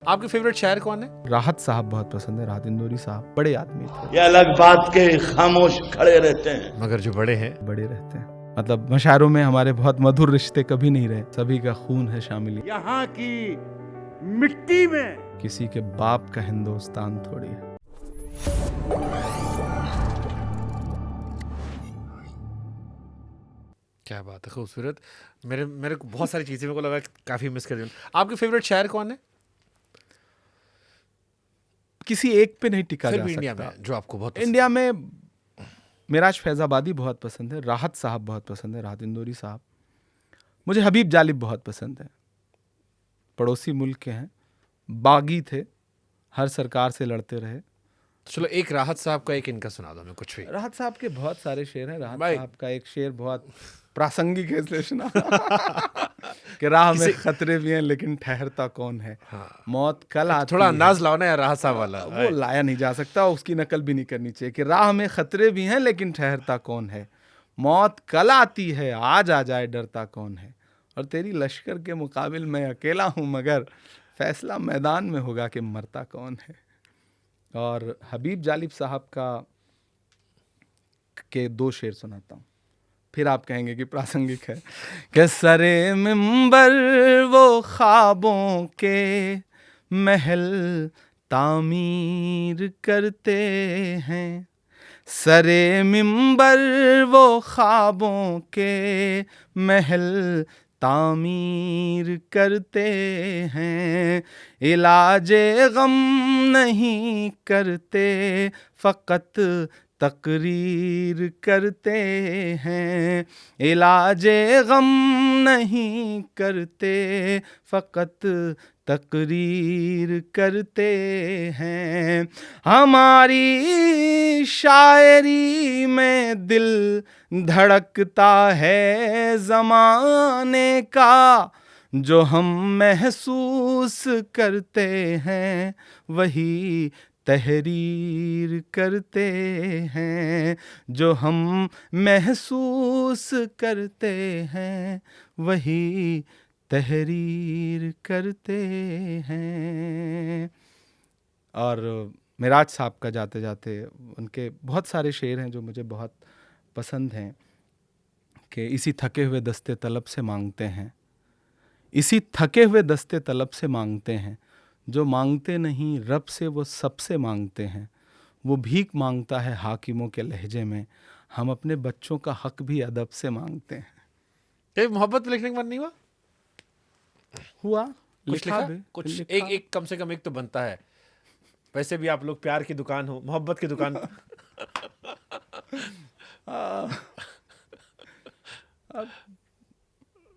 आपके फेवरेट शायर कौन है? राहत साहब बहुत पसंद है, राहत इंदौरी साहब बड़े आदमी थे, ये अलग बात के खामोश खड़े रहते हैं। मगर जो बड़े हैं बड़े रहते हैं। मतलब मशायरों में हमारे बहुत मधुर रिश्ते कभी नहीं रहे, सभी का खून है शामिल, यहाँ की मिट्टी में किसी के बाप का हिंदुस्तान थोड़ी है। क्या बात है, खूबसूरत। मेरे को बहुत सारी चीजें मेरे को लगा कि काफी मिस कर रही हूँ। आपके फेवरेट शायर कौन है किसी एक पे नहीं टिका फिर जा भी इंडिया सकता। में जो आपको बहुत पसंद इंडिया में मिराज फैजाबादी बहुत पसंद है, राहत साहब बहुत पसंद है, राहत इंदौरी साहब। मुझे हबीब जालिब बहुत पसंद है, पड़ोसी मुल्क के हैं, बागी थे, हर सरकार से लड़ते रहे। है? तो चलो एक राहत साहब का, एक इनका सुना दो हमें कुछ भी। राहत साहब के बहुत सारे शेर हैं। राहत भाई। साहब का एक शेर बहुत प्रासंगिक है इसलिए सुना कि राह में खतरे भी हैं लेकिन ठहरता कौन है, मौत कल आती थोड़ा है। अंदाज लाओ ना यार राहत साहब वाला। वो लाया नहीं जा सकता, उसकी नकल भी नहीं करनी चाहिए कि राह में खतरे भी हैं लेकिन ठहरता कौन है, मौत कल आती है आज आ जाए डरता कौन है, और तेरी लश्कर के मुकाबिल मैं अकेला हूँ मगर फैसला मैदान में होगा कि मरता कौन है। और हबीब जालिब साहब का के दो शेर सुनाता हूँ, फिर आप कहेंगे कि प्रासंगिक है। कि सरे मिंबर वो ख्वाबों के महल तामीर करते हैं, सरे मिंबर वो ख्वाबों के महल तामीर करते हैं, इलाजे गम नहीं करते फ़कत तकरीर करते हैं, इलाजे गम नहीं करते फ़कत तकरीर करते हैं। हमारी शायरी में दिल धड़कता है ज़माने का, जो हम महसूस करते हैं वही तहरीर करते हैं, जो हम महसूस करते हैं वही तहरीर करते हैं। और मिराज साहब का जाते जाते उनके बहुत सारे शेर हैं जो मुझे बहुत पसंद हैं। कि इसी थके हुए दस्ते तलब से मांगते हैं, इसी थके हुए दस्ते तलब से मांगते हैं, जो मांगते नहीं रब से वो सबसे मांगते हैं, वो भीख मांगता है हाकिमों के लहजे में, हम अपने बच्चों का हक भी अदब से मांगते हैं। ये मोहब्बत पे लिखने का मन नहीं हुआ? हुआ कुछ लिखा लिखा? भी कुछ लिखा। एक कम से कम एक तो बनता है। वैसे भी आप लोग प्यार की दुकान हो, मोहब्बत की दुकान।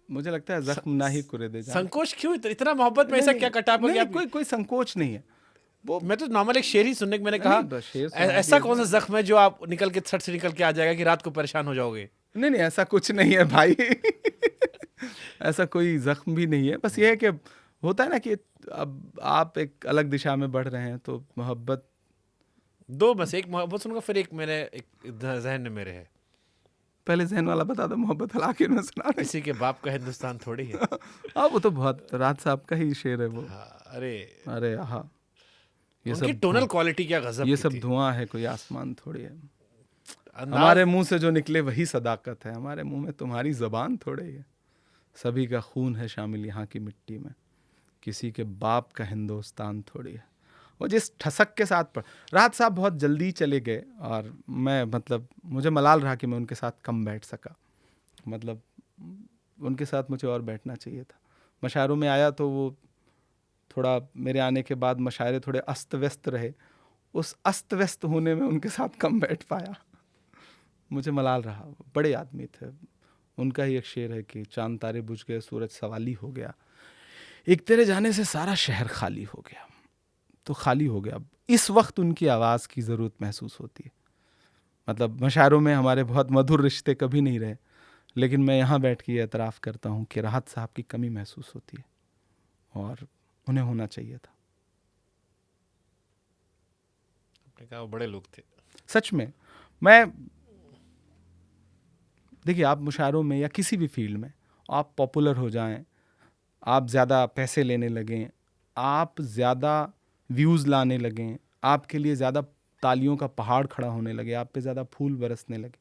मुझे लगता है जख्म ना ही कुरेदे जाए। संकोच क्यों? इतना मोहब्बत में ऐसा क्या कटा पड़ गया? कोई संकोच नहीं है। वो मैं तो नॉर्मल एक शेर ही सुनने को मैंने कहा। बस शेर सुना ऐसा दिया। कौन सा जख्म है जो आप निकल के छट से निकल के आ जाएगा कि रात को परेशान हो जाओगे? नहीं ऐसा कुछ नहीं है भाई। ऐसा कोई जख्म भी नहीं है, बस ये है कि होता है ना कि अब आप एक अलग दिशा में बढ़ रहे हैं तो मोहब्बत दो बस, एक मोहब्बत सुनूंगा फिर एक मेरे एक जहन में मेरे है। पहले जहन वाला बता दो, मोहब्बत हल आखिर में सुना नहीं। किसी के बाप का हिंदुस्तान थोड़ी है। हाँ वो तो बहुत राहत साहब का ही शेर है वो। अरे अरे हाँ, ये उनकी सब टोनल क्वालिटी क्या गजब ये की सब थी। धुआं है, कोई आसमान थोड़ी है। अंदाज- हमारे मुंह से जो निकले वही सदाकत है, हमारे मुंह में तुम्हारी जबान थोड़ी है, सभी का खून है शामिल यहाँ की मिट्टी में, किसी के बाप का हिंदुस्तान थोड़ी है। और जिस ठसक के साथ राहत साहब बहुत जल्दी चले गए और मैं मतलब मुझे मलाल रहा कि मैं उनके साथ कम बैठ सका, मतलब उनके साथ मुझे और बैठना चाहिए था। मशायरों में आया तो वो थोड़ा मेरे आने के बाद मशायरे थोड़े अस्त व्यस्त रहे, उस अस्त व्यस्त होने में उनके साथ कम बैठ पाया, मुझे मलाल रहा। बड़े आदमी थे। उनका ही एक शेर है कि चांद तारे बुझ गए सूरज सवाली हो गया, एक तेरे जाने से सारा शहर खाली हो गया। तो खाली हो गया, इस वक्त उनकी आवाज़ की ज़रूरत महसूस होती है। मतलब मशायरों में हमारे बहुत मधुर रिश्ते कभी नहीं रहे, लेकिन मैं यहाँ बैठ के ये एतराफ़ करता हूँ कि राहत साहब की कमी महसूस होती है और उन्हें होना चाहिए था। आपने कहा वो बड़े लोग थे सच में। मैं देखिए, आप मुशायरों में या किसी भी फील्ड में आप पॉपुलर हो जाएं, आप ज़्यादा पैसे लेने लगें, आप ज़्यादा व्यूज़ लाने लगें, आपके लिए ज़्यादा तालियों का पहाड़ खड़ा होने लगे, आप पे ज़्यादा फूल बरसने लगे,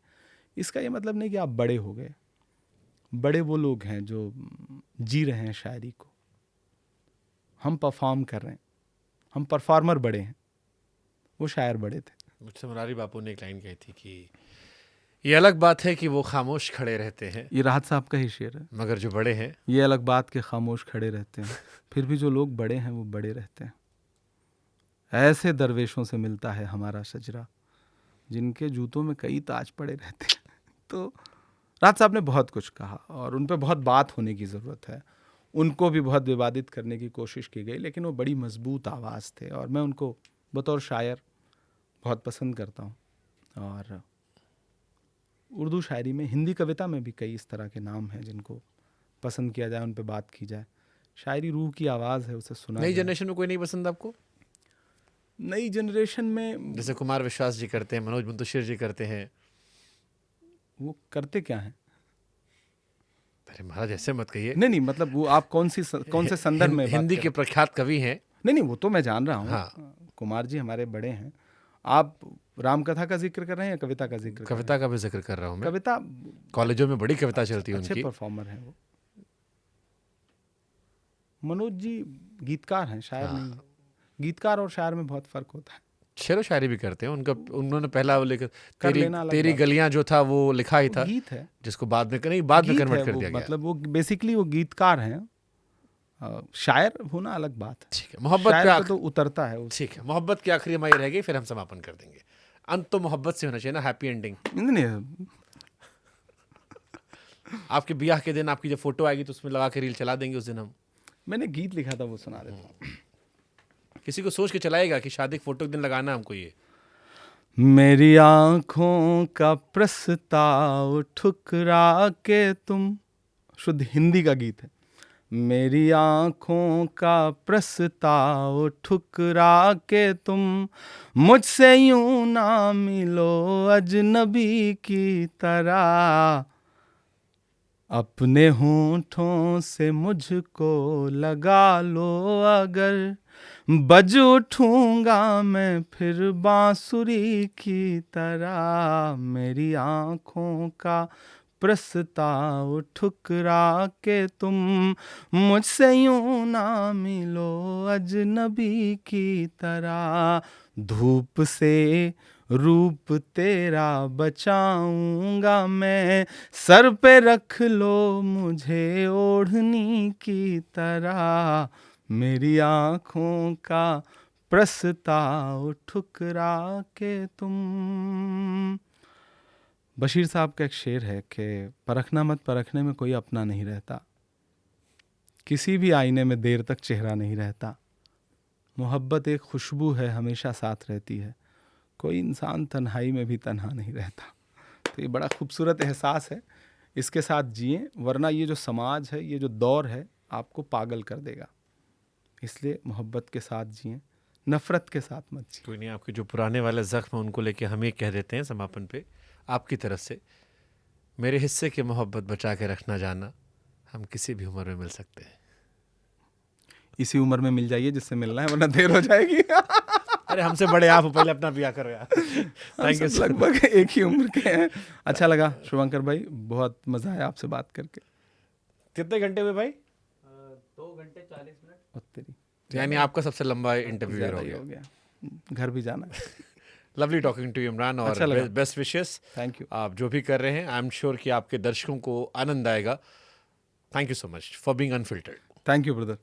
इसका ये मतलब नहीं कि आप बड़े हो गए। बड़े वो लोग हैं जो जी रहे हैं शायरी को, हम परफॉर्म कर रहे हैं, हम परफॉर्मर बड़े हैं, वो शायर बड़े थे। मुझसे मुरारी बापू ने एक लाइन कही थी कि ये अलग बात है कि वो खामोश खड़े रहते हैं, ये राहत साहब का ही शेर है। मगर जो बड़े हैं ये अलग बात के खामोश खड़े रहते हैं, फिर भी जो लोग बड़े हैं वो बड़े रहते हैं। ऐसे दरवेशों से मिलता है हमारा शजरा, जिनके जूतों में कई ताज पड़े रहते हैं। तो राहत साहब ने बहुत कुछ कहा और उन पर बहुत बात होने की ज़रूरत है। उनको भी बहुत विवादित करने की कोशिश की गई, लेकिन वो बड़ी मजबूत आवाज़ थे और मैं उनको बतौर शायर बहुत पसंद करता हूँ। और उर्दू शायरी में, हिंदी कविता में भी कई इस तरह के नाम हैं जिनको पसंद किया जाए, उन पे बात की जाए। शायरी रूह की आवाज़ है, उसे सुना नई जाए। जनरेशन में कोई नहीं पसंद आपको? नई जनरेशन में जैसे कुमार विश्वास जी करते हैं, मनोज मुंतशिर जी करते हैं। वो करते क्या हैं? अरे महाराज ऐसे मत कहिए। नहीं मतलब वो आप कौन से संदर्भ में बात हिंदी कर के प्रख्यात कवि हैं। नहीं वो तो मैं जान रहा हूँ। हाँ। कुमार जी हमारे बड़े हैं। आप रामकथा का जिक्र कर रहे हैं या कविता का जिक्र कर रहे कविता का भी जिक्र कर रहा हूँ हैं? मैं। कविता कॉलेजों में बड़ी कविता चलती है अच्छे उनकी। परफॉर्मर हैं वो। मनोज जी गीतकार हैं, शायर नहीं हैं। गीतकार और शायर में बहुत फर्क होता है। शेर व शायरी भी करते हैं। उन्होंने पहला वो लिखा कर लेना अलग तेरी बात। गलियां जो था वो लिखा ही था, गीत है, जिसको बाद में कन्वर्ट कर वो, दिया गया। मतलब वो बेसिकली वो गीतकार हैं। शायर होना अलग बात है। ठीक है, मोहब्बत शायर पे पे तो उतरता है ठीक है, मोहब्बत की आखिरी हमारी रह गई, फिर हम समापन कर देंगे। अंत तो मोहब्बत से होना चाहिए ना, हैप्पी एंडिंग। नहीं आपके ब्याह के दिन आपकी जब फोटो आएगी तो उसमें लगा के रील चला देंगे उस दिन हम। मैंने गीत लिखा था, वो सुना देता हूँ। किसी को सोच के चलाएगा कि शादी के फोटो के दिन लगाना हमको ये। मेरी आंखों का प्रस्ताव ठुकरा के तुम, शुद्ध हिंदी का गीत है। मेरी आंखों का प्रस्ताव ठुकरा के तुम मुझसे यूं ना मिलो अजनबी की तरह, अपने होठों से मुझको लगा लो अगर, बज उठूंगा मैं फिर बांसुरी की तरह। मेरी आंखों का प्रस्ताव ठुकरा के तुम मुझसे यूं ना मिलो अजनबी की तरह, धूप से रूप तेरा बचाऊंगा मैं, सर पे रख लो मुझे ओढ़नी की तरह। मेरी आंखों का प्रस्ताव ठुकरा के तुम। बशीर साहब का एक शेर है कि परखना मत, परखने में कोई अपना नहीं रहता, किसी भी आईने में देर तक चेहरा नहीं रहता, मोहब्बत एक खुशबू है हमेशा साथ रहती है, कोई इंसान तन्हाई में भी तन्हा नहीं रहता। तो ये बड़ा खूबसूरत एहसास है, इसके साथ जिएं, वरना ये जो समाज है, ये जो दौर है, आपको पागल कर देगा। इसलिए मोहब्बत के साथ जिएं, नफ़रत के साथ मत जिएं। कोई नहीं, आपके जो पुराने वाले ज़ख्म उनको लेके हम ये कह देते हैं समापन पे आपकी तरफ से, मेरे हिस्से की मोहब्बत बचा के रखना जाना, हम किसी भी उम्र में मिल सकते हैं। इसी उम्र में मिल जाइए जिससे मिलना है, वरना देर हो जाएगी। अरे हमसे बड़े आप हो, पहले अपना ब्याह करो यार। Thank you. लगभग एक ही उम्र के हैं। अच्छा लगा शुभंकर भाई, बहुत मजा आया आपसे बात करके। कितने घंटे हुए भाई? 2 घंटे 40 मिनट। तेरी यानी आपका सबसे लंबा इंटरव्यू ज़्यादा हो ही गया। हो गया, घर भी जाना है। लवली टॉकिंग टू इमरान और अच्छा लगा। Best wishes. Thank you. आप जो भी कर रहे हैं, आई एम श्योर कि आपके दर्शकों को आनंद आएगा। Thank you so much for being unfiltered. Thank you brother.